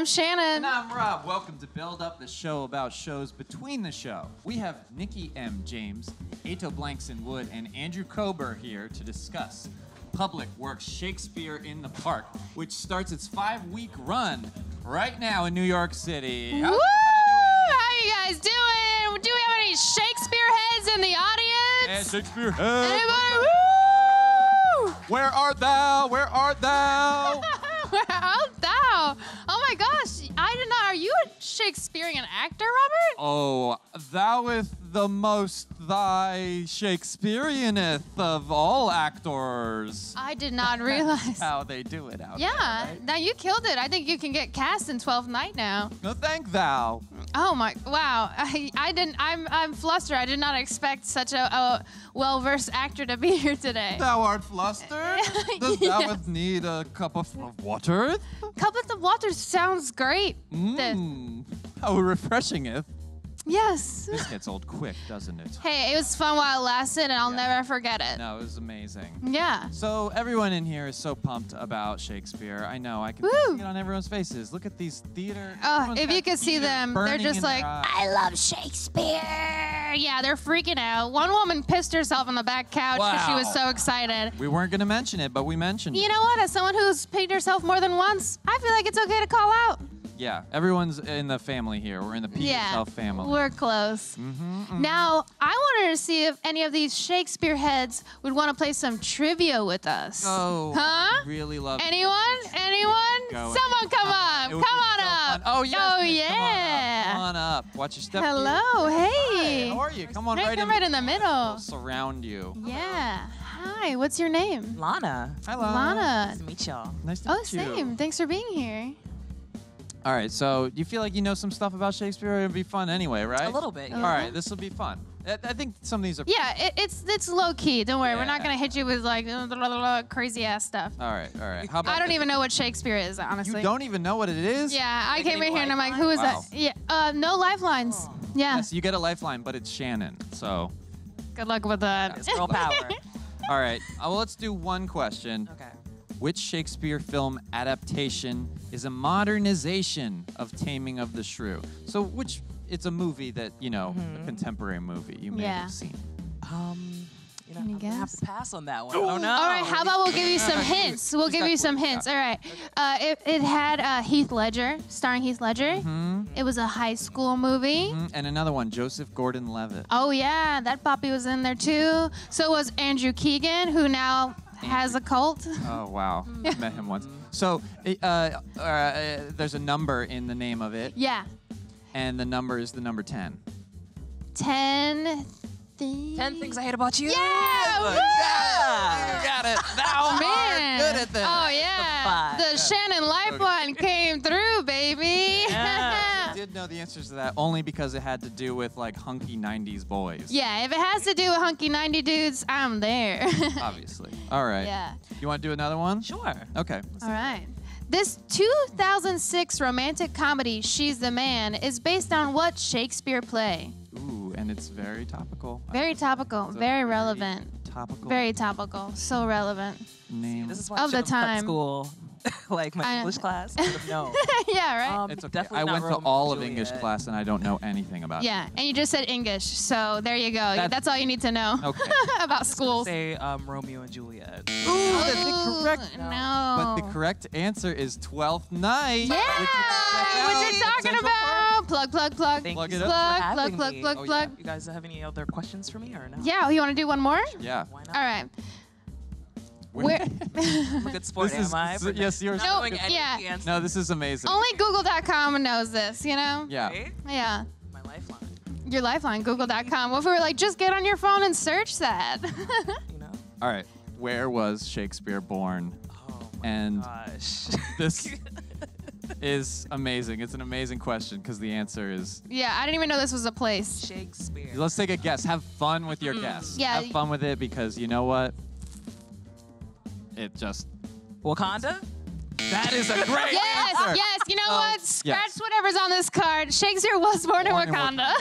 I'm Shannon. And I'm Rob. Welcome to Build Up, the show about shows between the show. We have Nikki M, James, Ato Blankson-Wood, and Andrew Kober here to discuss Public Works Shakespeare in the Park, which starts its 5-week run right now in New York City. Woo! How you guys doing? Do we have any Shakespeare heads in the audience? Yeah, Shakespeare heads. Anybody? Woo! Where art thou? Where art thou? Where art thou? Oh my gosh, I did not. Are you a Shakespearean actor, Robert? Oh, thou'th the most thy Shakespeareaneth of all actors. I did not realize. How they do it out there, Yeah, right? now you killed it. I think you can get cast in 12th Night now. No, thank thou. Oh my, wow. I didn't, I'm flustered. I did not expect such a well-versed actor to be here today. Thou art flustered? Does thou need a cup of water? Cup of water sounds great. How refreshingeth. Yes. This gets old quick, doesn't it? Hey, it was fun while it lasted, and I'll never forget it. No, it was amazing. Yeah. So everyone in here is so pumped about Shakespeare. I know, I can see it on everyone's faces. Look at these theater. Oh, if you could see them, they're just like, I love Shakespeare. Yeah, they're freaking out. One woman pissed herself on the back couch because she was so excited. We weren't going to mention it, but we mentioned it. You know what? As someone who's peed herself more than once, I feel like it's okay to call out. Yeah, everyone's in the family here. We're in the Pee Yourself family. We're close. Now, I wanted to see if any of these Shakespeare heads would want to play some trivia with us. Oh, huh? I really love it. Anyone? Someone come up. Come on up. Oh, yes. Oh, Yes, yeah. Come on up. Watch your step. Hello. Hey. Hi, how are you? Come on right in. Right in the middle. We'll surround you. Yeah. Hi. What's your name? Lana. Hi, Lana. Lana. Nice to meet y'all. Nice to meet you. Same. Thanks for being here. All right, so you feel like you know some stuff about Shakespeare? It'll be fun anyway, right? A little bit, yeah. All right, this will be fun. I think some of these are... Yeah, it's low key. Don't worry. Yeah. We're not going to hit you with like crazy ass stuff. All right. How about I don't even know what Shakespeare is, honestly. You don't even know what it is? Yeah, I came in here and I'm like, who is that? Yeah, no lifelines. Oh. Yeah. Yes, you get a lifeline, but it's Shannon, so... Good luck with that. It's girl power. All right, well, let's do one question. Okay. Which Shakespeare film adaptation is a modernization of Taming of the Shrew? So it's a movie that, you know, a contemporary movie you may have seen. You know, Can you I'm gonna have guess? to pass on that one. Oh no. All right, how about we'll give you some hints? We'll give you some hints. All right. It had Heath Ledger, starring Heath Ledger. It was a high school movie. And another one, Joseph Gordon-Levitt. Oh, yeah, that puppy was in there too. So was Andrew Keegan, who now has a cult. Oh, wow. I met him once. So there's a number in the name of it. Yeah. And the number is the number 10. 10 things I hate about you. Yeah! Woo! You got it. Thou Man. art good at this. Oh, yeah. The Shannon Lifeline came through, baby. Yeah. I did know the answers to that only because it had to do with like hunky 90s boys. Yeah, if it has to do with hunky 90 dudes, I'm there. Obviously. All right. Yeah. You want to do another one? Sure. Okay. All right. This 2006 romantic comedy, She's the Man, is based on what Shakespeare play? Ooh, and it's very topical. Very topical, It's a very relevant. Topical. Very topical, so relevant. name. This is why Of I the should have cut time. school. Like my English class. I would have known. Yeah, right? It's okay. Definitely I not went to Romeo all and of English Juliet. class and I don't know anything about it. Yeah, and you just said English, so there you go. That's all you need to know Okay. about schools. Say Romeo and Juliet. Ooh, that's incorrect. No. But the correct answer is 12th Night. Yeah! What you're talking about? Plug. Thank Plug you it so up. much for Plug, having plug, me. plug, Oh, plug. You guys have any other questions for me or no? Yeah, you want to do one more? Yeah. Why not? All right. Where? I'm a good sport, This is- am I? For yes, you're. not No, knowing any yeah. of the answers. No, this is amazing. Only Google.com knows this, you know? Yeah. Right? Yeah. My lifeline. Your lifeline, Google.com. What if we were like, just get on your phone and search that? You know? All right. Where was Shakespeare born? Oh my And gosh. this is amazing. It's an amazing question because the answer is. Yeah, I didn't even know this was a place. Shakespeare. Let's take a guess. Have fun with your guess. Yeah. Have fun with it because you know what? It just. Wakanda? That is a great Yes, answer. yes. You know what? Scratch yes. whatever's on this card. Shakespeare was born in Wakanda.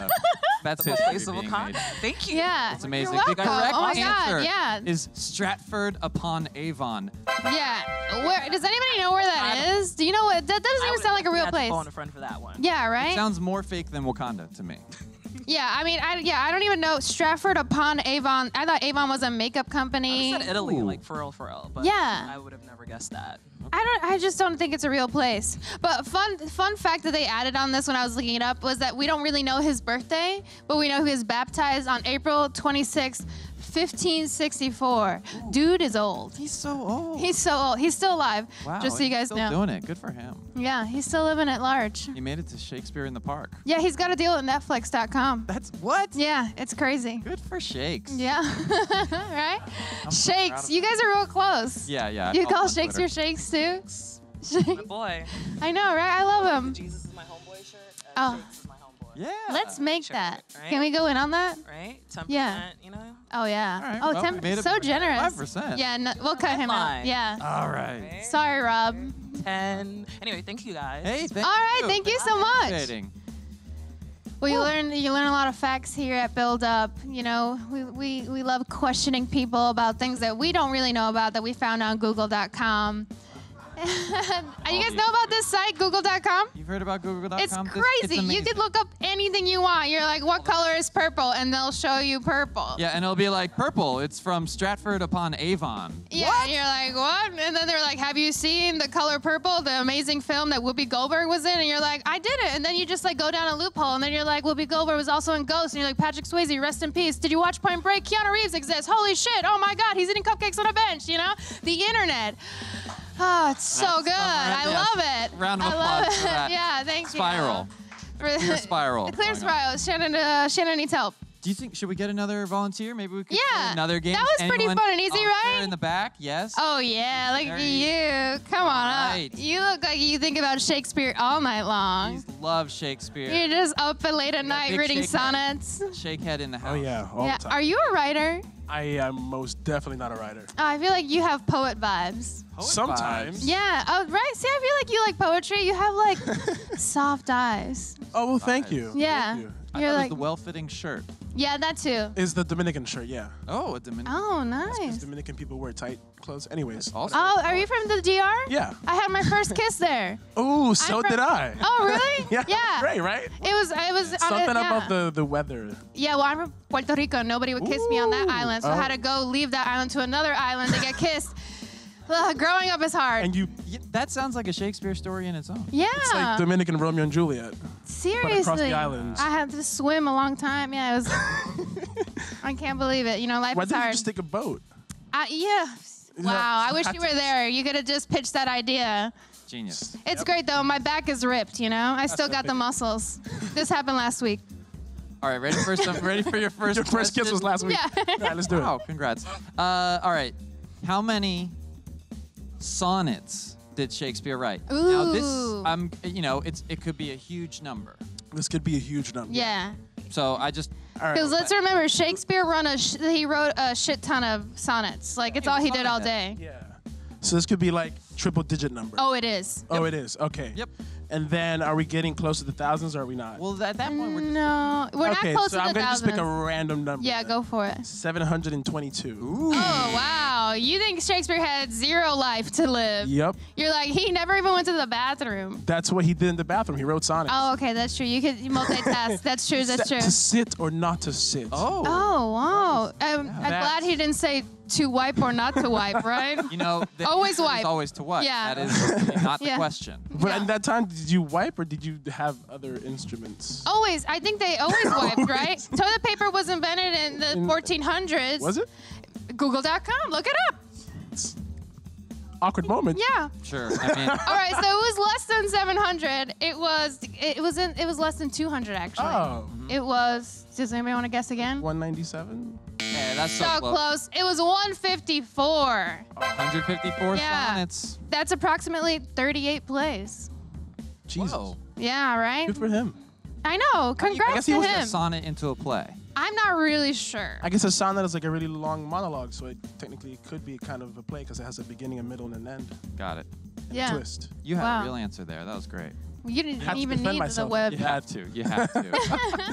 That's the history place of being Wakanda. made. Thank you. Yeah. It's amazing. You're The welcome. correct Oh my God, answer yeah. is Stratford upon Avon. Yeah. Where does anybody know where that is? Do you know what? That doesn't even sound like a real place. Phone a friend for that one. Yeah, right? It sounds more fake than Wakanda to me. Yeah, I mean, I don't even know. Stratford upon Avon. I thought Avon was a makeup company. I said Italy, like for real, but Yeah. I would have never guessed that. I just don't think it's a real place. But fun fact that they added on this when I was looking it up was that we don't really know his birthday, but we know he was baptized on April 26th, 1564. Ooh. Dude is old. He's so old. He's so old. He's still alive. Wow. Just so you guys still know. Doing it. Good for him. Yeah, he's still living at large. He made it to Shakespeare in the Park. Yeah, he's got a deal at Netflix.com. That's what? Yeah, it's crazy. Good for Shakes. Yeah, right? Shakes. You guys are real close. Yeah. You call Shakespeare Shakes too? My boy. I know, right? I love him. Jesus is my homeboy shirt. Oh. Shakes is my homeboy. Yeah. Let's make that. Right? Can we go in on that? Right? 10%, Yeah. you know? Oh, yeah. All right, Oh, well, 10 we made it so generous. 5%. Yeah, no, we'll cut him out. Headline. Yeah. All right. Right? Sorry, Rob. 10. Anyway, thank you guys. Hey, thank All right, you. thank you so much. Fascinating. Well, you learn a lot of facts here at Build Up. You know, we love questioning people about things that we don't really know about that we found on Google.com. You guys know about this site, Google.com? You've heard about Google.com? It's crazy. You could look up anything you want. You're like, what color is purple? And they'll show you purple. Yeah, and it'll be like purple. It's from Stratford upon Avon. Yeah, what? And you're like, what? And then they're like, have you seen The Color Purple, the amazing film that Whoopi Goldberg was in? And you're like, I did it. And then you just like go down a loophole. And then you're like, Whoopi Goldberg was also in Ghost. And you're like, Patrick Swayze, rest in peace. Did you watch Point Break? Keanu Reeves exists. Holy shit. Oh my God, he's eating cupcakes on a bench, you know? The internet. Oh, it's so good. I love it. Round of I love applause for it. that. Yeah, thank Spiral. you. Clear spiral. A clear going on. spiral. Shannon needs help. Do you think, should we get another volunteer? Maybe we could play another game? That was pretty Anyone fun and easy, volunteer right? in the back, yes. Oh, yeah, look at you. Come on Right. up. You look like you think about Shakespeare all night long. Please love Shakespeare. You're just up at late at night big reading shakehead. sonnets. Shakehead in the house. Oh, yeah, all Yeah. the time. Are you a writer? I am most definitely not a writer. Oh, I feel like you have poet vibes. Poet Sometimes. vibes. Yeah. Oh, right. See, I feel like you like poetry. You have like soft eyes. Oh, well, thank you. Yeah. Thank you. I You're thought like, it was the well-fitting shirt. yeah, that too. Is the Dominican shirt, yeah. Oh, a Dominican. Oh, Because nice. Dominican people wear tight clothes. Anyways. Also, Oh, are you from the DR? Yeah. I had my first kiss there. Oh, so from- did I. Oh, really? Yeah. Great, right? It was Something yeah. about the weather. Yeah, well, I'm from Puerto Rico. Nobody would kiss me on that Ooh. island, so I had to go leave that island to another island to get kissed. Ugh, growing up is hard. And you, yeah, that sounds like a Shakespeare story in its own. Yeah. it's like Dominican Romeo and Juliet. Seriously. across the islands. I had to swim a long time. Yeah, it was. I can't believe it. You know, life Why is didn't you hard. just take a boat? Yeah. Wow. I wish you were there. You could have just pitched that idea. Genius. It's great though. My back is ripped. You know, I still got the muscles. This happened last week. All right, ready for your first Your first kiss question? was last week. Yeah. All right, let's do it. Wow, congrats. All right, how many sonnets did Shakespeare write? Now this, you know, it could be a huge number. This could be a huge number. Yeah. So I just. All right. Because let's remember, Shakespeare he wrote a shit ton of sonnets. Like it's all he did all day. Yeah. So this could be like triple digit number. Oh, it is. Oh, it is. Okay. Yep. And then are we getting close to the thousands or are we not? Well, at that point, we're just. No, we're not okay, close so to I'm the gonna just pick a thousands. random number. Yeah, then. go for it. 722. Ooh. Oh, wow. You think Shakespeare had zero life to live? Yep. You're like, he never even went to the bathroom. That's what he did in the bathroom. He wrote sonnets. Oh, okay, that's true. You could multitask. That's true, that's true. To sit or not to sit. Oh. Oh, wow. I'm glad he didn't say to wipe or not to wipe, right? You know, the Always answer is wipe. always to wipe. Yeah. That is not the Yeah. question. But Yeah. at that time, did you wipe or did you have other instruments? Always. I think they always wiped, right? Toilet paper was invented in the 1400s. Was it? Google.com. Look it up. Awkward moment. Yeah. Sure. I mean, All right, so it was less than 700. It was less than 200 actually. Oh. It was. Does anybody want to guess again? 197? yeah, that's so So close. close. It was 154. 154 Yeah. sonnets. That's approximately 38 plays. Jesus. Whoa. Yeah, right? Good for him. I know. I Congrats guess to he was a him. sonnet into a play. I'm not really sure. I guess a sonnet is like a really long monologue, so it technically could be kind of a play because it has a beginning, a middle, and an end. Got it. Yeah. Twist. You had Wow. a real answer there. That was great. You didn't have to even defend need myself. the web. You have to. You have to.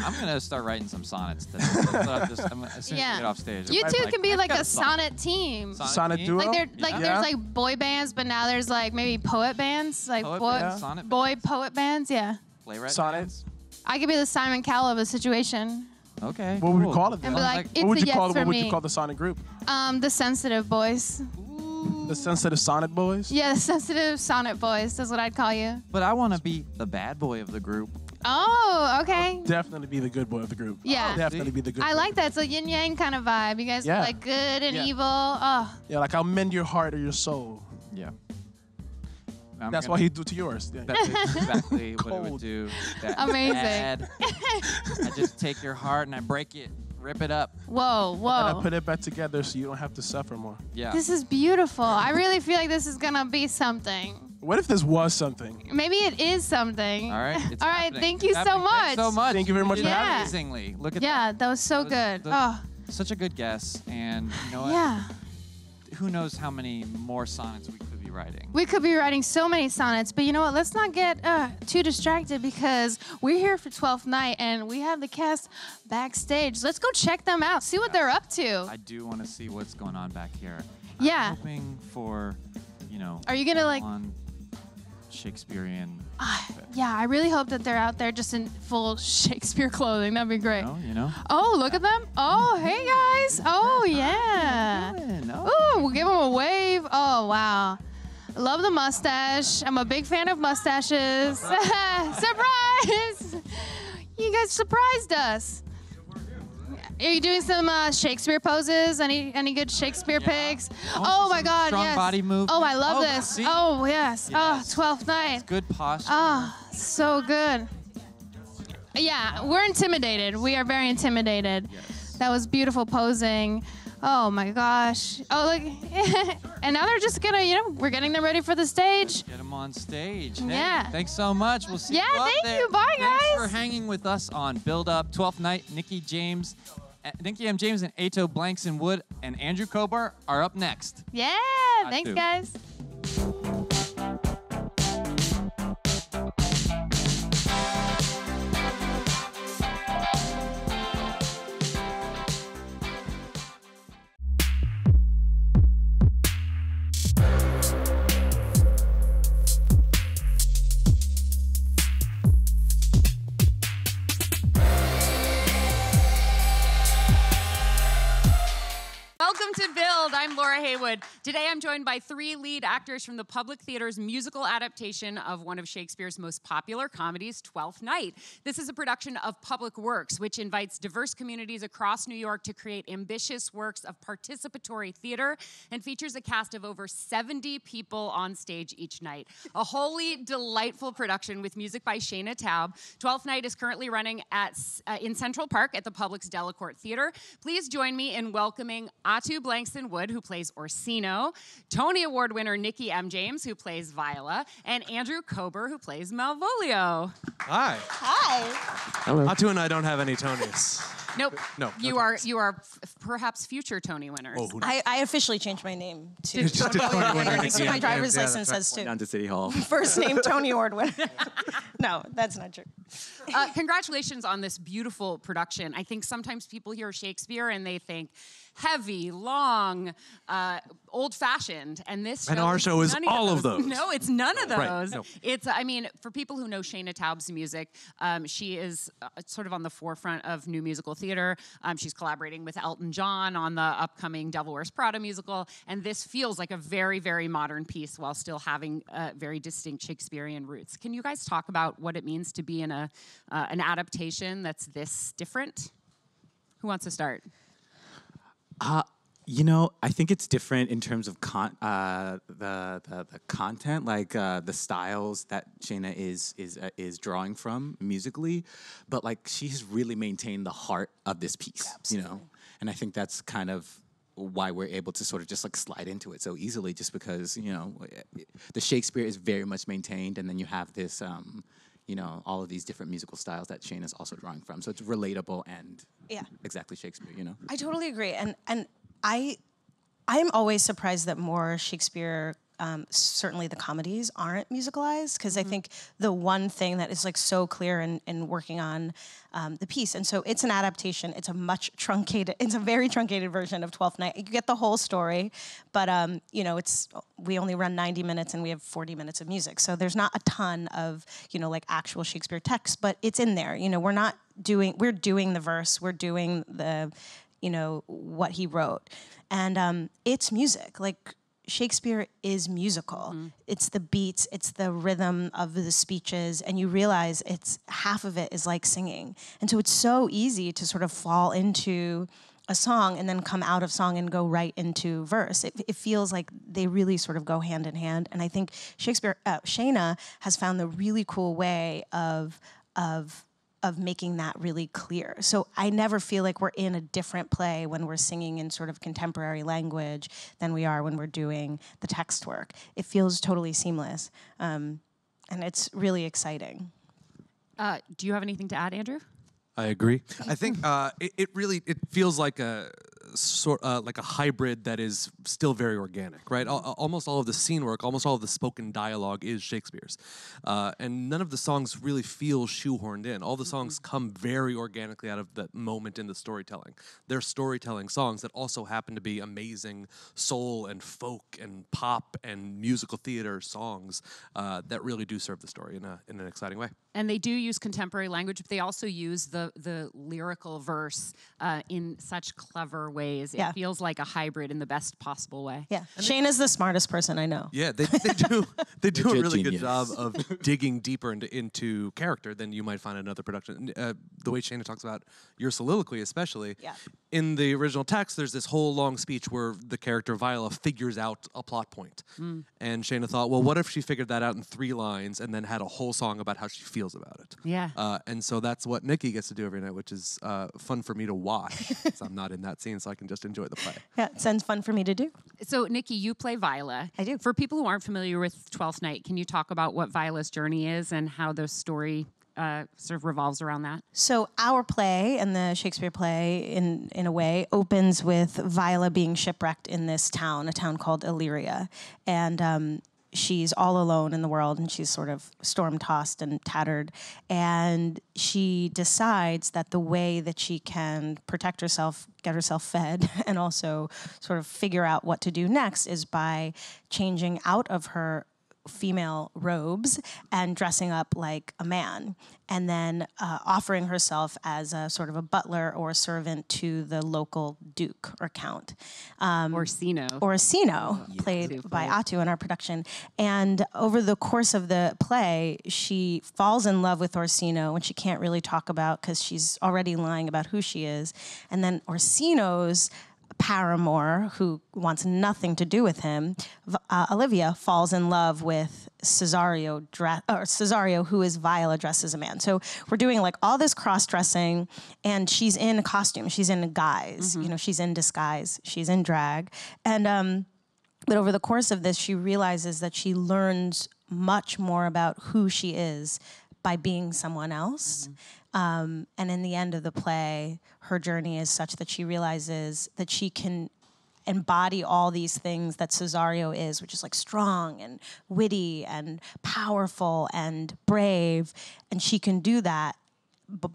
I'm gonna start writing some sonnets. As soon as we get off stage. You two can be like got a sonnet team. Sonnet duo? Like Yeah. there's like boy bands, but now there's like maybe poet bands, like Poet boy bands, sonnet boy poet bands. Yeah. Playwright Sonnets. I could be the Simon Cowell of the situation. Okay. What would cool. we call it And then? be like, it's What would a you yes call for What would me. you call the sonnet group? The sensitive boys. The sensitive sonnet boys? Yeah, the sensitive sonnet boys. That's what I'd call you. But I want to be the bad boy of the group. Oh, okay. Definitely be the good boy of the group. Yeah. Definitely be the good I boy. like that. It's a yin yang kind of vibe. You guys Yeah. are like good and Yeah. evil. Oh, Yeah, like I'll mend your heart or your soul. Yeah. That's what he'd do to yours. Yeah. That's exactly what it would Cold. do. That Amazing. bad. I just take your heart and I break it, rip it up. whoa, And whoa. I put it back together so you don't have to suffer more. Yeah. This is beautiful. I really feel like this is gonna be something. What if this was something? Maybe it is something. All right. It's All right. happening. Thank you It's so happening. much. Thanks so much. Thank you very much did for having me. amazingly. Look at Yeah, that was so That was- good. that- Oh, Such a good guess. And you know what? yeah. Who knows how many more sonnets we could be writing. We could be writing so many sonnets, but you know what? Let's not get too distracted because we're here for 12th Night and we have the cast backstage. Let's go check them out, see what they're up to. I do want to see what's going on back here. Yeah. I'm hoping for, Are you gonna like? on Shakespearean. Yeah, I really hope that they're out there just in full Shakespeare clothing. That'd be great. You know? Oh, look at them. Oh, hey guys. Oh, yeah. Ooh, we'll give them a wave. Oh, wow. Love the mustache. I'm a big fan of mustaches. Surprise! You guys surprised us. Are you doing some Shakespeare poses? Any good Shakespeare pics? Oh my God, strong yes. body movement. Oh, I love Oh, this. see? Oh, yes. Yes. Oh, 12th Night. Good posture. Oh, so good. Yeah, we're intimidated. We are very intimidated. Yes. That was beautiful posing. Oh my gosh. Oh, look. And now they're just gonna, we're getting them ready for the stage. Get them on stage. Yeah. Hey, thanks so much. We'll see Yeah, you up thank there. you. Bye, Thanks guys. for hanging with us on Build Up 12th Night. Nikki M. James and Ato Blankson-Wood and Andrew Kober are up next. Yeah, thanks too. guys. Welcome to Build. I'm Laura Haywood. Today I'm joined by three lead actors from the Public Theater's musical adaptation of one of Shakespeare's most popular comedies, Twelfth Night. This is a production of Public Works, which invites diverse communities across New York to create ambitious works of participatory theater and features a cast of over 70 people on stage each night. A wholly delightful production with music by Shaina Taub. Twelfth Night is currently running in Central Park at the Public's Delacorte Theater. Please join me in welcoming Ato Blankson-Wood, who plays Orsino, Tony Award winner Nikki M. James, who plays Viola, and Andrew Kober, who plays Malvolio. Hi. Hi. Hello. Atu and I don't have any Tonys. Nope. No. You no are Tonys. you are perhaps future Tony winners. Oh, who knows? I officially changed my name to Just to Tony winner, That's what Nikki my M. driver's James. license says too. Down to City Hall. First name Tony Award winner. No, that's not true. Congratulations on this beautiful production. I think sometimes people hear Shakespeare and they think heavy, long, old-fashioned, and this show And our show is none all of those. No, it's none of those. Right, no. It's, I mean, for people who know Shaina Taub's music, she is sort of on the forefront of new musical theater. She's collaborating with Elton John on the upcoming Devil Wears Prada musical, and this feels like a very, very modern piece while still having very distinct Shakespearean roots. Can you guys talk about what it means to be in an adaptation that's this different? Who wants to start? You know, I think it's different in terms of the content, like the styles that Shaina is drawing from musically, but like she has really maintained the heart of this piece, you know, and I think that's kind of why we're able to sort of just like slide into it so easily, just because the Shakespeare is very much maintained, and then you have this. All of these different musical styles that Shaina's also drawing from. So it's relatable and exactly Shakespeare, I totally agree. And I'm always surprised that more Shakespeare certainly the comedies aren't musicalized, because I think the one thing that is like so clear in working on the piece, and so it's an adaptation. It's a very truncated version of Twelfth Night. You get the whole story, but you know, we only run 90 minutes and we have 40 minutes of music, so there's not a ton of, you know, like actual Shakespeare text, but it's in there. You know, we're doing the verse, we're doing the, you know, what he wrote, and it's music. Like, Shakespeare is musical. It's the beats, it's the rhythm of the speeches, and you realize half of it is like singing. And so it's so easy to sort of fall into a song and then come out of song and go right into verse. It feels like they really sort of go hand in hand. And I think Shaina has found the really cool way of making that really clear. So I never feel like we're in a different play when we're singing in sort of contemporary language than we are when we're doing the text work. It feels totally seamless, and it's really exciting. Do you have anything to add, Andrew? I agree. I think it feels like a like a hybrid that is still very organic, right? Almost all of the scene work, almost all of the spoken dialogue is Shakespeare's, and none of the songs really feel shoehorned in. All the songs come very organically out of that moment in the storytelling. They're storytelling songs that also happen to be amazing soul and folk and pop and musical theater songs that really do serve the story in an exciting way. And they do use contemporary language, but they also use the lyrical verse in such clever ways. It feels like a hybrid in the best possible way. Yeah, Shaina's the smartest person I know. Yeah, they do a really good job of digging deeper into character than you might find in another production. The way Shaina talks about your soliloquy, especially, in the original text, there's this whole long speech where the character Viola figures out a plot point. And Shaina thought, well, what if she figured that out in 3 lines and then had a whole song about how she feels about it? Yeah. And so that's what Nikki gets to do every night, which is fun for me to watch. So I'm not in that scene, so I can just enjoy the play. Yeah, it sounds fun for me to do. So, Nikki, you play Viola. I do. For people who aren't familiar with Twelfth Night, can you talk about what Viola's journey is and how the story sort of revolves around that? So our play, and the Shakespeare play, in a way, opens with Viola being shipwrecked in this town, a town called Illyria. And she's all alone in the world, and she's sort of storm-tossed and tattered. And she decides that the way that she can protect herself, get herself fed, and also sort of figure out what to do next is by changing out of her female robes and dressing up like a man, and then offering herself as a sort of a butler or a servant to the local duke or count. Orsino, played by Ato in our production. And over the course of the play, she falls in love with Orsino, which she can't really talk about because she's already lying about who she is. And then Orsino's paramour, who wants nothing to do with him, Olivia, falls in love with Cesario, who is Viola dressed as a man. So we're doing like all this cross-dressing, and she's in a costume, she's in a guise, you know, she's in disguise, she's in drag. And but over the course of this, she realizes that she learns much more about who she is by being someone else. And in the end of the play, her journey is such that she realizes that she can embody all these things that Cesario is, which is like strong and witty and powerful and brave. And she can do that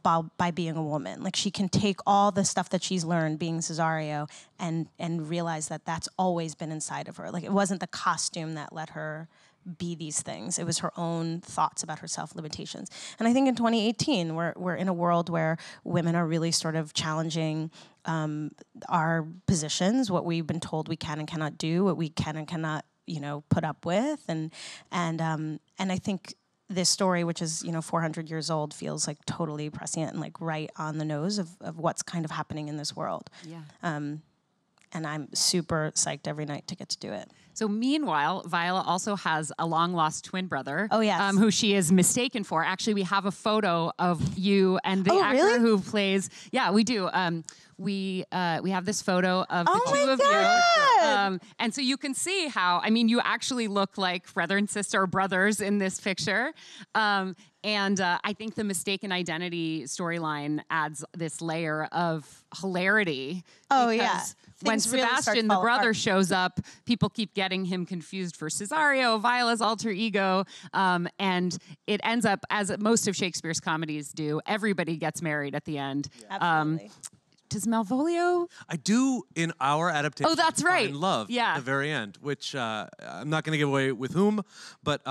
by being a woman. Like, she can take all the stuff that she's learned being Cesario and realize that that's always been inside of her. Like, it wasn't the costume that let her be these things. It was her own thoughts about her self-limitations. And I think in 2018, we're in a world where women are really sort of challenging our positions, what we've been told we can and cannot do, what we can and cannot, you know, put up with. And I think this story, which is, you know, 400 years old, feels like totally prescient and like right on the nose of what's kind of happening in this world. Yeah. And I'm super psyched every night to get to do it. So meanwhile, Viola also has a long-lost twin brother. Oh, yes. Who she is mistaken for. Actually, we have a photo of you and the actor who plays. Yeah, we do. We have this photo of the two of you. And so you can see how, I mean, you actually look like brother and sister or brothers in this picture. And I think the mistaken identity storyline adds this layer of hilarity. Oh, yeah. because when Things really start to Sebastian, the fall brother, apart. shows up, people keep getting him confused for Cesario, Viola's alter ego. And it ends up, as most of Shakespeare's comedies do, everybody gets married at the end. Absolutely. Does Malvolio? I do in our adaptation. Oh, that's right. Find love Yeah. at the very end, which I'm not going to give away with whom, but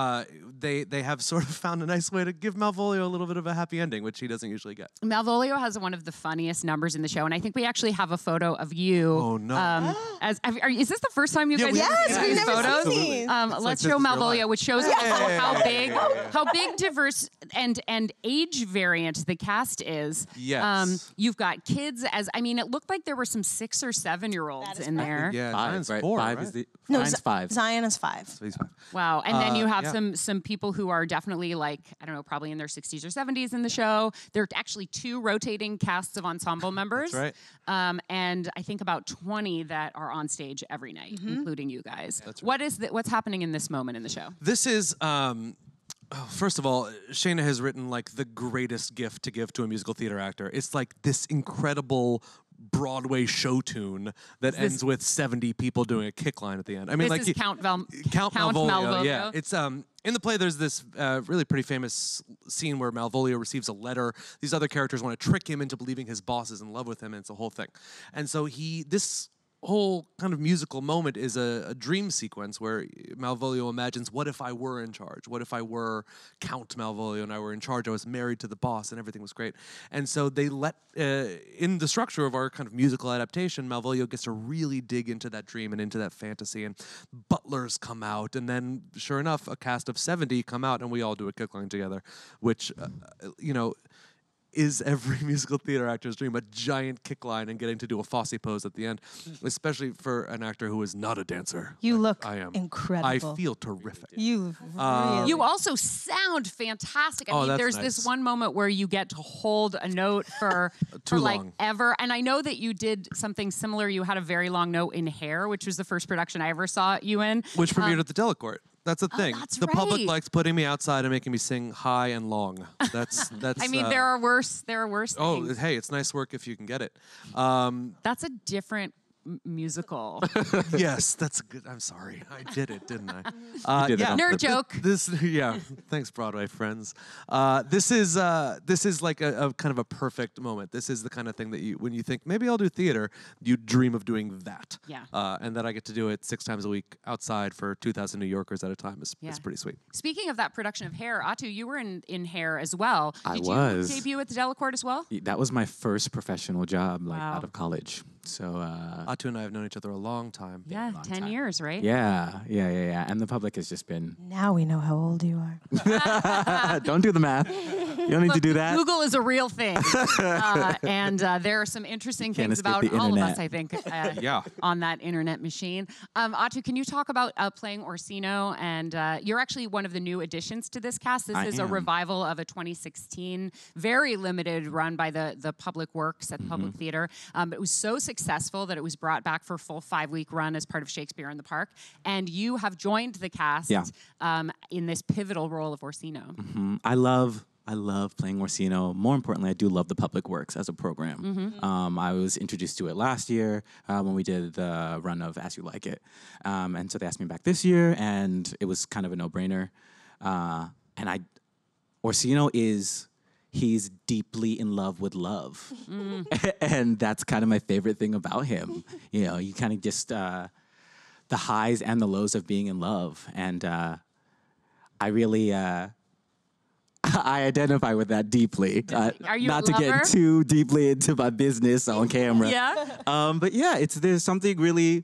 they have sort of found a nice way to give Malvolio a little bit of a happy ending, which he doesn't usually get. Malvolio has one of the funniest numbers in the show, and I think we actually have a photo of you. Oh, no. Is this the first time you guys we- have Yes, seen we've these never photos? seen these. Let's like show This Is Your Malvolio, Life. which shows how big, diverse, and age variant the cast is. Yes. You've got kids it looked like there were some 6 or 7-year-olds in there. Yeah, Five, Zion's right? 4, Five right? is the No, Zion's 5. Zion is 5. So he's fine. Wow. And then you have yeah. some people who are definitely probably in their 60s or 70s in the show. There are actually 2 rotating casts of ensemble members. That's right. And I think about 20 that are on stage every night, including you guys. That's right. What's happening in this moment in the show? This is, first of all, Shaina has written like the greatest gift to give to a musical theater actor. It's like this incredible Broadway show tune that ends with 70 people doing a kick line at the end. I mean, This is Count Malvolio. Malvolio. Yeah, it's in the play. There's this really pretty famous scene where Malvolio receives a letter. These other characters want to trick him into believing his boss is in love with him, and it's a whole thing. And so this whole kind of musical moment is a dream sequence where Malvolio imagines, what if I were in charge? What if I were Count Malvolio and I were in charge? I was married to the boss and everything was great. And so they let, in the structure of our kind of musical adaptation, Malvolio gets to really dig into that dream and into that fantasy, and butlers come out, and then sure enough, a cast of 70 come out and we all do a kick line together, which, is every musical theater actor's dream, a giant kick line and getting to do a Fosse pose at the end, especially for an actor who is not a dancer. You look I am. incredible. I feel terrific. You really. You also sound fantastic. Oh, that's there's nice. this one moment where you get to hold a note for Too like long. ever. And I know that you did something similar. You had a very long note in Hair, which was the first production I ever saw you in. Which premiered at the Delacorte. That's the thing. that's the public right. likes putting me outside and making me sing high and long. That's. There are worse. There are worse Oh, things. hey, it's nice work if you can get it. That's a different musical. Yes, that's good. I'm sorry, I did it, didn't I? You did it on Nerd purpose. joke. Yeah. Thanks, Broadway friends. This is like a kind of a perfect moment. This is the kind of thing that when you think maybe I'll do theater, you dream of doing that. Yeah. And that I get to do it 6 times a week outside for 2,000 New Yorkers at a time is pretty sweet. Speaking of that production of Hair, Ato, you were in Hair as well. I Did was. you debut at the Delacorte as well? That was my first professional job, Wow. out of college. So, Atu and I have known each other a long time. Yeah, 10 years, right? yeah. And the public has just been, Now we know how old you are. don't do the math. You don't need to do that. Google is a real thing. And there are some interesting Can't things escape about the all of internet. us, I think, Yeah. on that internet machine. Atu, can you talk about playing Orsino? And you're actually one of the new additions to this cast. This I is a am. revival of a 2016, very limited run by the Public Works at the Public Theater. It was so successful that it was brought back for a full 5-week run as part of Shakespeare in the Park. And you have joined the cast in this pivotal role of Orsino. I love playing Orsino. More importantly, I do love the Public Works as a program. I was introduced to it last year when we did the run of As You Like It. And so they asked me back this year, and it was kind of a no-brainer. Orsino he's deeply in love with love. And that's kind of my favorite thing about him. You kind of just, the highs and the lows of being in love. And I really, I identify with that deeply. Are you not a to lover? get too deeply into my business on camera. Yeah? But yeah, there's something really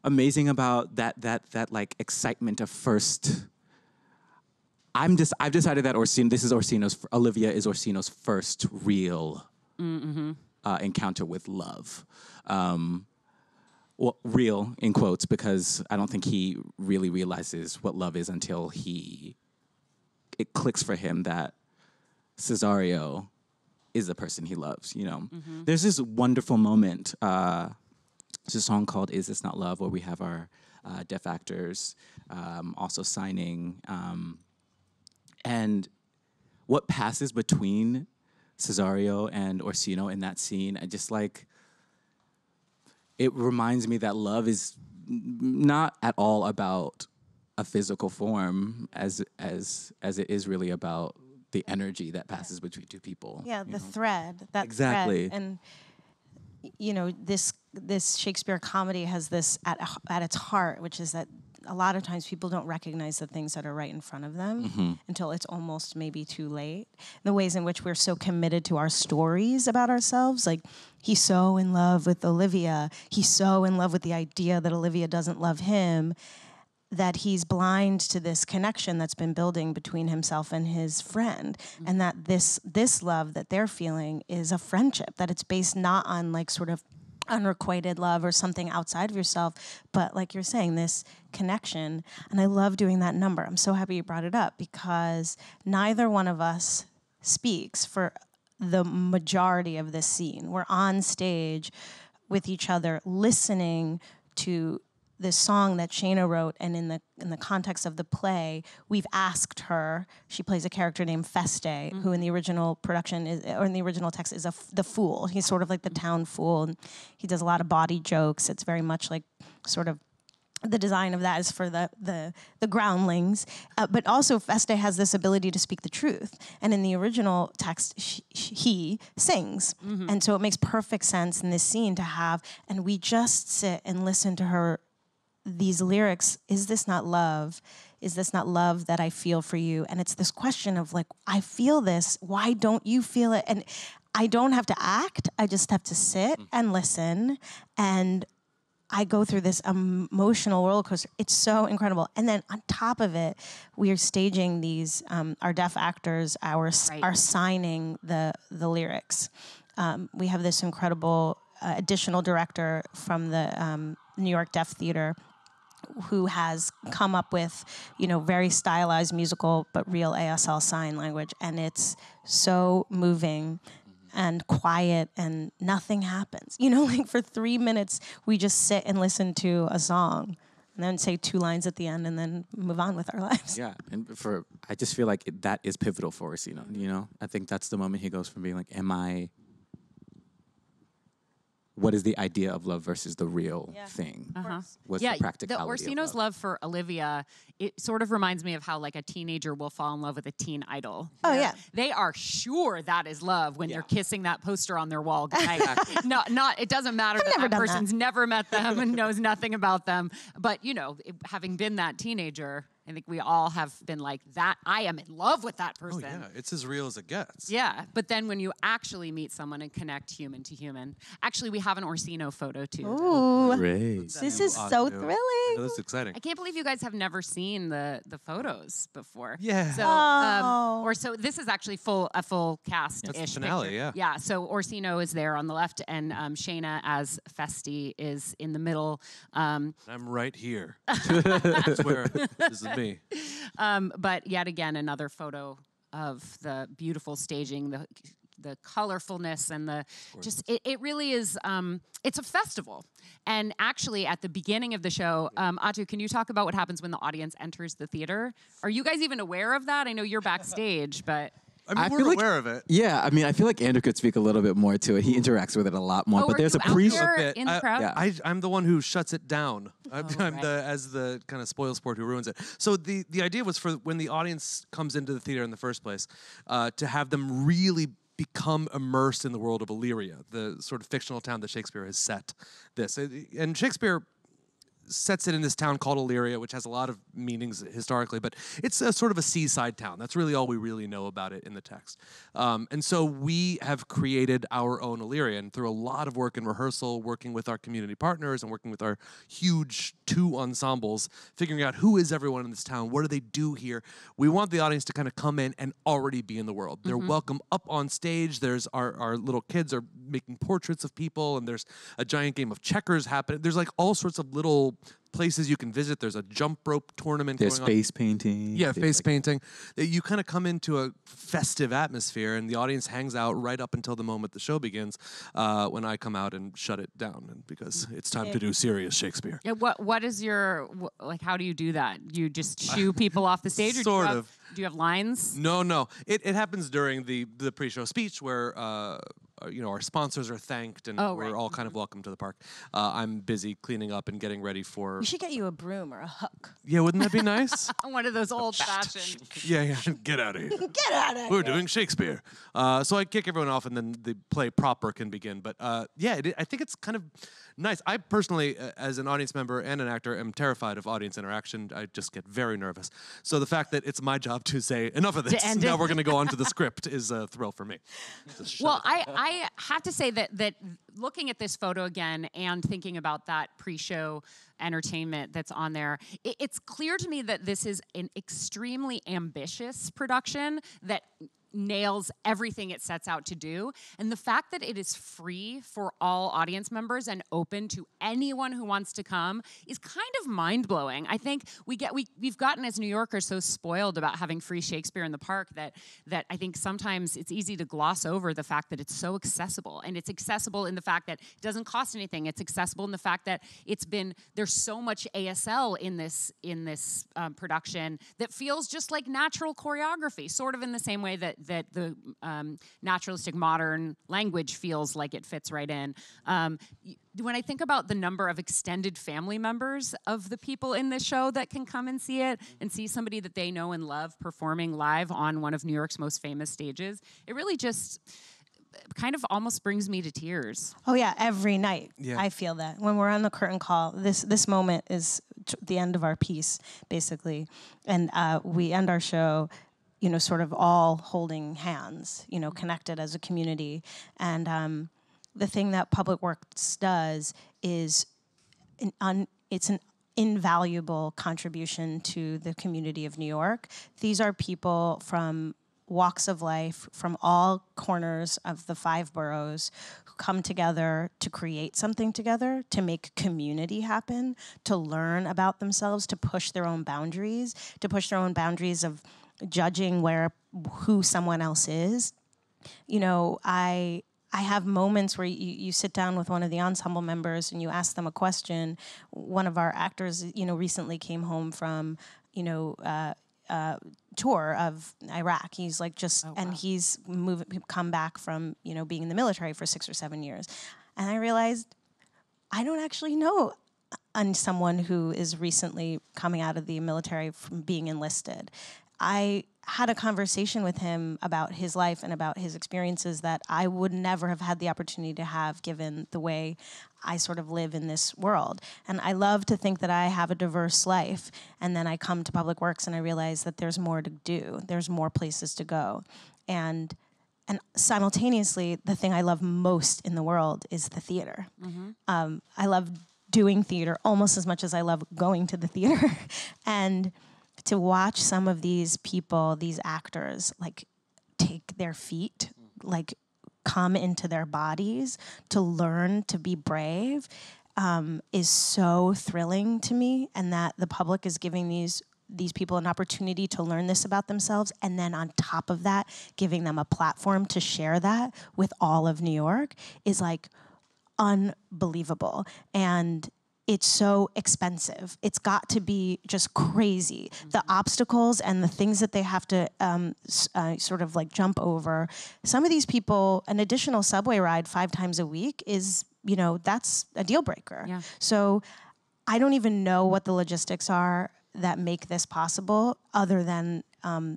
amazing about that like excitement of first. I've decided that Olivia is Orsino's first real encounter with love. Well, real in quotes, because I don't think he really realizes what love is until it clicks for him that Cesario is the person he loves, There's this wonderful moment. It's a song called Is This Not Love, where we have our deaf actors also signing. And what passes between Cesario and Orsino in that scene, I just like, it reminds me that love is not at all about a physical form as it is really about the energy that passes between two people. Yeah, the thread. That exactly. Thread. And you know, this Shakespeare comedy has this at its heart, which is that a lot of times people don't recognize the things that are right in front of them until it's almost maybe too late. The ways in which we're so committed to our stories about ourselves, like he's so in love with Olivia, he's so in love with the idea that Olivia doesn't love him, that he's blind to this connection that's been building between himself and his friend, and that this love that they're feeling is a friendship, that it's based not on like sort of unrequited love or something outside of yourself, but like you're saying, this connection. And I love doing that number. I'm so happy you brought it up because neither one of us speaks for the majority of this scene. We're on stage with each other listening to this song that Shaina wrote, and in the context of the play, we've asked her. She plays a character named Feste, who in the original production or in the original text is the fool. He's sort of like the town fool, and he does a lot of body jokes. It's very much like sort of the design of that is for the groundlings, but also Feste has this ability to speak the truth. And in the original text, he sings, and so it makes perfect sense in this scene to have. And we just sit and listen to her. These lyrics, is this not love? Is this not love that I feel for you? And it's this question of like, I feel this, why don't you feel it? And I don't have to act, I just have to sit and listen. And I go through this emotional roller coaster. It's so incredible. And then on top of it, we are staging these, our deaf actors are signing the lyrics. We have this incredible additional director from the New York Deaf Theater who has come up with, you know, very stylized musical but real ASL sign language, and it's so moving and quiet and nothing happens. You know, like for 3 minutes we just sit and listen to a song and then say 2 lines at the end and then move on with our lives. Yeah, and I just feel like that is pivotal for Orsino, you know? I think that's the moment he goes from being like, what is the idea of love versus the real thing? What's the practicality the Orsino's of love for Olivia, it sort of reminds me of how like a teenager will fall in love with a teen idol. Oh yeah. They are sure that is love when they're kissing that poster on their wall. Like, it doesn't matter that person's never met them and knows nothing about them. But you know, having been that teenager, I think we all have been like that. I am in love with that person. Oh yeah, it's as real as it gets. Yeah, but then when you actually meet someone and connect human to human, actually we have an Orsino photo too. Ooh, Great. This is so thrilling. Oh, that's exciting. I can't believe you guys have never seen the photos before. Yeah. So, so this is actually a full cast. That's the finale, picture. Yeah. So Orsino is there on the left, and Shaina as Feste is in the middle. I'm right here. That's where this is me. But yet again, another photo of the beautiful staging, the colorfulness, and the just it really is. It's a festival. And actually, at the beginning of the show, Ato, can you talk about what happens when the audience enters the theater? Are you guys even aware of that? I know you're backstage, but. I mean, we're aware of it. Yeah, I mean, I feel like Andrew could speak a little bit more to it. He interacts with it a lot more. But there's a in the crowd? I'm the one who shuts it down. I'm the kind of spoil sport who ruins it. So the idea was for when the audience comes into the theater in the first place, to have them really become immersed in the world of Illyria, the sort of fictional town that Shakespeare has set this. And Shakespeare sets it in this town called Illyria, which has a lot of meanings historically, but it's a sort of a seaside town. That's really all we really know about it in the text. And so we have created our own Illyria, and through a lot of work in rehearsal, working with our community partners and working with our huge 2 ensembles, figuring out who is everyone in this town, what do they do here. We want the audience to kind of come in and already be in the world. They're welcome up on stage. There's our little kids are making portraits of people, and there's a giant game of checkers happening. There's like all sorts of little places you can visit. There's a jump rope tournament There's going on. face painting. Yeah, There's, face painting. You kind of come into a festive atmosphere, and the audience hangs out right up until the moment the show begins, when I come out and shut it down, and because it's time to do serious Shakespeare. Yeah, what is your, like, how do you do that? You just shoo people off the stage? Or Sort of. Do you have lines? No. It happens during the pre-show speech where our sponsors are thanked and we're all kind of welcome to the park. I'm busy cleaning up and getting ready for. We should get you a broom or a hook. Yeah, wouldn't that be nice? One of those old-fashioned. Yeah. Get out of here. Get out of here. We're doing Shakespeare. So I kick everyone off, and then the play proper can begin. But I think it's kind of nice. I personally, as an audience member and an actor, am terrified of audience interaction. I just get very nervous. So the fact that it's my job to say, enough of this, now we're going to go on to the script, is a thrill for me. Well, I have to say that looking at this photo again and thinking about that pre-show entertainment that's on there, it's clear to me that this is an extremely ambitious production that nails everything it sets out to do. And the fact that it is free for all audience members and open to anyone who wants to come is kind of mind-blowing. I think we've gotten as New Yorkers so spoiled about having free Shakespeare in the park that I think sometimes it's easy to gloss over the fact that it's so accessible. And it's accessible in the fact that it doesn't cost anything. It's accessible in the fact that there's so much ASL in this production that feels just like natural choreography, sort of in the same way that the naturalistic modern language feels like it fits right in. When I think about the number of extended family members of the people in this show that can come and see it and see somebody that they know and love performing live on one of New York's most famous stages, it really just kind of almost brings me to tears. Oh yeah, every night. Yeah. I feel that. When we're on the curtain call, this moment is the end of our piece, basically. And we end our show, sort of all holding hands, connected as a community. And the thing that Public Works does is it's an invaluable contribution to the community of New York. These are people from walks of life, from all corners of the 5 boroughs, who come together to create something together, to make community happen, to learn about themselves, to push their own boundaries, of judging who someone else is. I have moments where you sit down with one of the ensemble members and you ask them a question. One of our actors, recently came home from, tour of Iraq. He's like and he's come back from, being in the military for 6 or 7 years. And I realized I don't actually know someone who is recently coming out of the military from being enlisted. I had a conversation with him about his life and about his experiences that I would never have had the opportunity to have given the way I sort of live in this world. And I love to think that I have a diverse life, and then I come to Public Works and I realize that there's more to do. There's more places to go. And simultaneously, the thing I love most in the world is the theater. Mm-hmm. I love doing theater almost as much as I love going to the theater. And to watch some of these people, these actors, like take their feet, like come into their bodies to learn to be brave, is so thrilling to me. And that the public is giving these people an opportunity to learn this about themselves, and then on top of that, giving them a platform to share that with all of New York is like unbelievable. And it's so expensive. It's got to be just crazy. Mm-hmm. The obstacles and the things that they have to sort of like jump over. Some of these people, an additional subway ride 5 times a week is, that's a deal breaker. Yeah. So I don't even know what the logistics are that make this possible, other than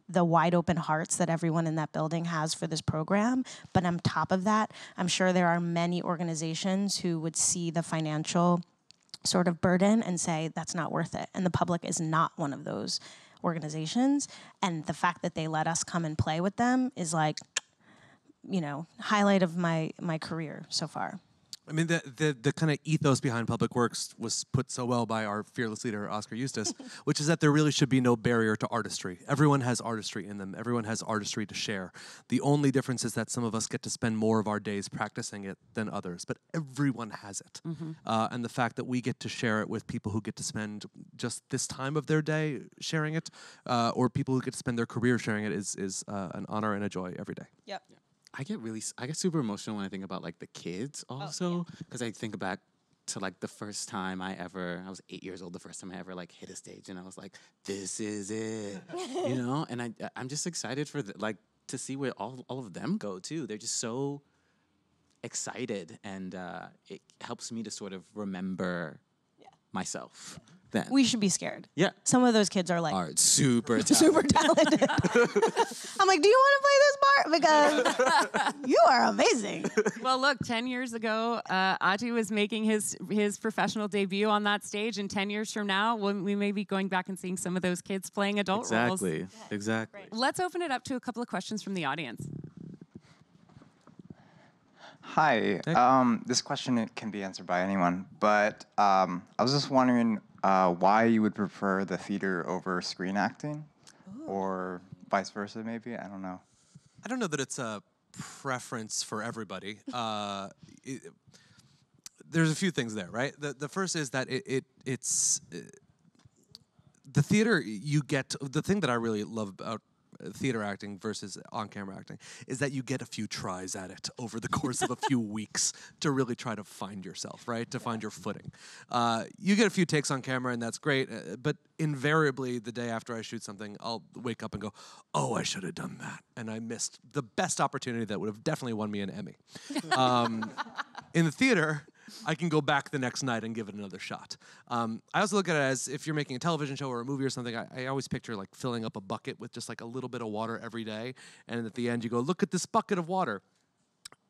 the wide open hearts that everyone in that building has for this program. But on top of that, I'm sure there are many organizations who would see the financial sort of burden and say, that's not worth it. And the Public is not one of those organizations. And the fact that they let us come and play with them is like, highlight of my career so far. I mean, the kind of ethos behind public works was put so well by our fearless leader, Oskar Eustis, which is that there really should be no barrier to artistry. Everyone has artistry in them. Everyone has artistry to share. The only difference is that some of us get to spend more of our days practicing it than others, but everyone has it. And the fact that we get to share it with people who get to spend just this time of their day sharing it, or people who get to spend their career sharing it is an honor and a joy every day. Yep. I get super emotional when I think about like the kids also, because I think back to like the first time I was 8 years old, the first time I ever like hit a stage, and I was like, this is it, you know? And I'm just excited for to see where all of them go too. They're just so excited, and it helps me to sort of remember myself. Then. We should be scared. Yeah. Some of those kids are like super talented. super talented. I'm like, do you want to play this part? Because you are amazing. Well, look, 10 years ago, Ato was making his professional debut on that stage, and 10 years from now, we may be going back and seeing some of those kids playing adult roles. Exactly. Let's open it up to a couple of questions from the audience. Hi. This question can be answered by anyone, but I was just wondering why you would prefer the theater over screen acting, or vice versa, maybe? I don't know. I don't know that it's a preference for everybody. There's a few things there, right? The first is that it's the theater you get. The thing that I really love about theater acting versus on-camera acting is that you get a few tries at it over the course of a few weeks to really try to find yourself, right? To find your footing. You get a few takes on camera and that's great, but invariably the day after I shoot something, I'll wake up and go, oh, I should have done that. And I missed the best opportunity that would have definitely won me an Emmy. In the theater, I can go back the next night and give it another shot. I also look at it as if you're making a television show or a movie or something, I always picture like filling up a bucket with just like a little bit of water every day. And at the end you go, look at this bucket of water.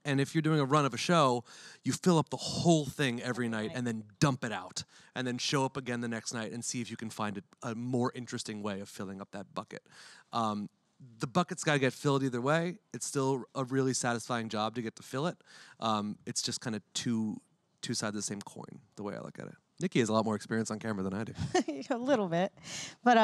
And if you're doing a run of a show, you fill up the whole thing every night and then dump it out. And then show up again the next night and see if you can find a more interesting way of filling up that bucket. The bucket's got to get filled either way. It's still a really satisfying job to get to fill it. It's just kind of two sides of the same coin, the way I look at it. Nikki has a lot more experience on camera than I do. A little bit, but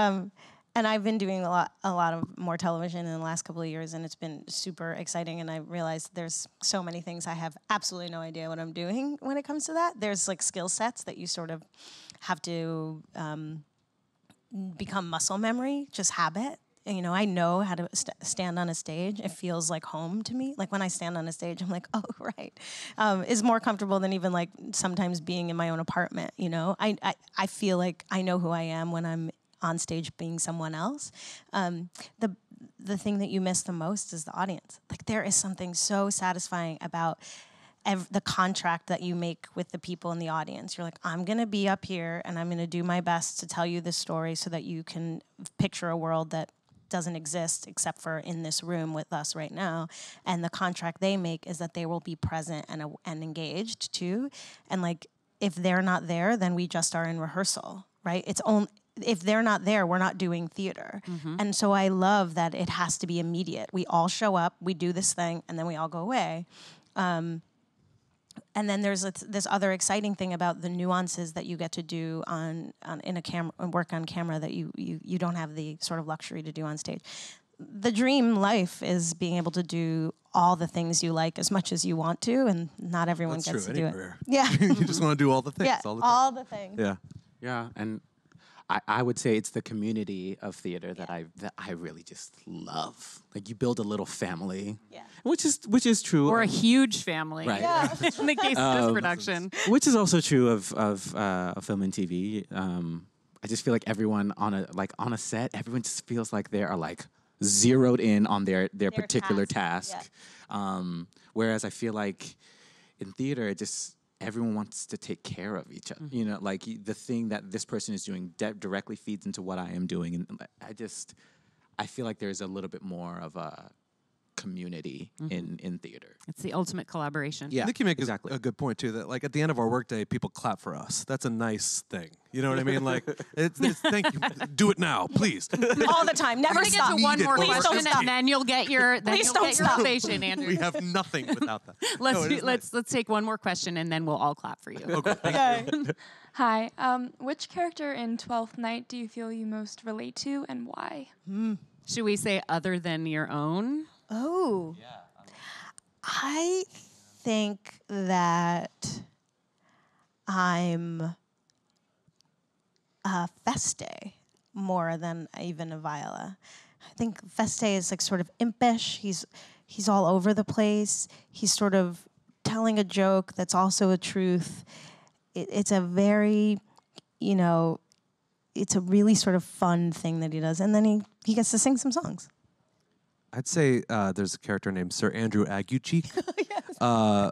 and I've been doing a lot of more television in the last couple of years, and it's been super exciting. And I realized there's so many things I have absolutely no idea what I'm doing when it comes to that. There's like skill sets that you sort of have to become muscle memory, just habit. You know, I know how to stand on a stage. It feels like home to me. Like when I stand on a stage, I'm like, oh, right. It's more comfortable than even like sometimes being in my own apartment, you know. I feel like I know who I am when I'm on stage being someone else. The thing that you miss the most is the audience. Like there is something so satisfying about the contract that you make with the people in the audience. You're like, I'm going to be up here and I'm going to do my best to tell you this story so that you can picture a world that doesn't exist except for in this room with us right now. And the contract they make is that they will be present and engaged too. And like, if they're not there, then we just are in rehearsal, right? If they're not there, we're not doing theater. And so I love that it has to be immediate. We all show up, we do this thing, and then we all go away. And then there's this other exciting thing about the nuances that you get to do work on camera that you don't have the sort of luxury to do on stage. The dream life is being able to do all the things you like as much as you want to, and not everyone gets to do it. Yeah, You just want to do all the things. yeah, all the things. Yeah, and I would say it's the community of theater that I really just love. Like you build a little family, which is true. Or a huge family, right? Yeah. In the case of this production, which is also true of film and TV. I just feel like everyone on a set, everyone just feels like they are like zeroed in on their particular task. Whereas I feel like in theater, it just everyone wants to take care of each other. You know, like the thing that this person is doing directly feeds into what I am doing. And I feel like there's a little bit more of a community in theater. It's the ultimate collaboration. Yeah, Nikki makes exactly. a good point too. That like at the end of our workday, people clap for us. That's a nice thing. You know what I mean? Like, it's thank you. Do it now, please. All the time. Never We're gonna get stop. to one more Please don't question, stop. and then you'll get your Please don't your stop. ovation, Andrew. We have nothing without that. Let's take one more question, and then we'll all clap for you. Okay. Hi. Which character in Twelfth Night do you feel you most relate to, and why? Should we say other than your own? Oh. I think that I'm Feste more than even a Viola. I think Feste is like sort of impish. He's all over the place. He's sort of telling a joke that's also a truth. It's a very, it's a really sort of fun thing that he does. And then he gets to sing some songs. I'd say there's a character named Sir Andrew Aguecheek.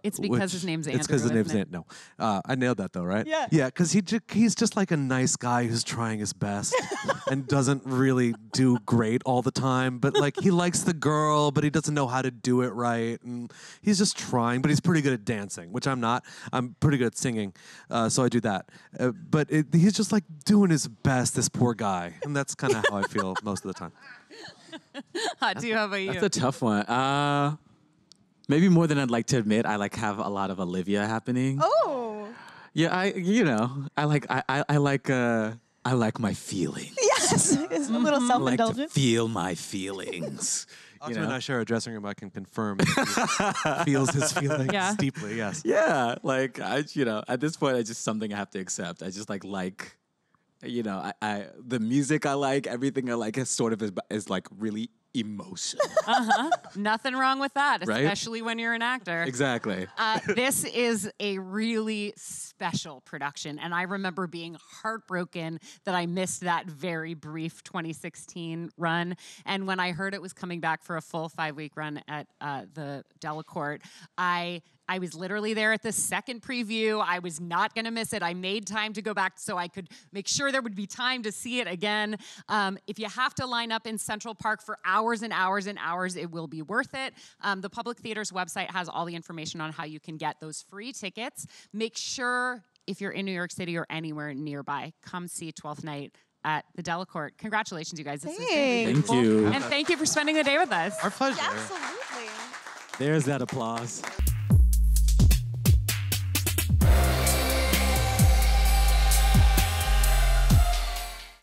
It's because his name's Andrew. It's because his name's isn't it? Andrew. No, I nailed that though, right? Yeah. Yeah, because he's just like a nice guy who's trying his best and doesn't really do great all the time. But like he likes the girl, but he doesn't know how to do it right, and he's just trying. But he's pretty good at dancing, which I'm not. I'm pretty good at singing, so I do that. But he's just like doing his best. This poor guy, and that's kind of how I feel most of the time. Do you have That's a tough one. Maybe more than I'd like to admit. I have a lot of Olivia happening. Oh. Yeah, I like my feelings. Yes. It's a little I like to self-indulgent. feel my feelings. Otto and I share a dressing room. I can confirm that he feels his feelings Yeah. deeply. Yes. Yeah, at this point, it's just something I have to accept. I just like. The music I like, everything I like is like really emotional. Nothing wrong with that, Right? especially when you're an actor. Exactly. This is a really special production, and I remember being heartbroken that I missed that very brief 2016 run. And when I heard it was coming back for a full 5-week run at the Delacorte, I was literally there at the second preview. I was not going to miss it. I made time to go back so I could make sure there would be time to see it again. If you have to line up in Central Park for hours and hours and hours, it will be worth it. The Public Theater's website has all the information on how you can get those free tickets. Make sure, if you're in New York City or anywhere nearby, come see 12th Night at the Delacorte. Congratulations, you guys. This is really Thank beautiful. you. And thank you for spending the day with us. Our pleasure. Absolutely. There's that applause.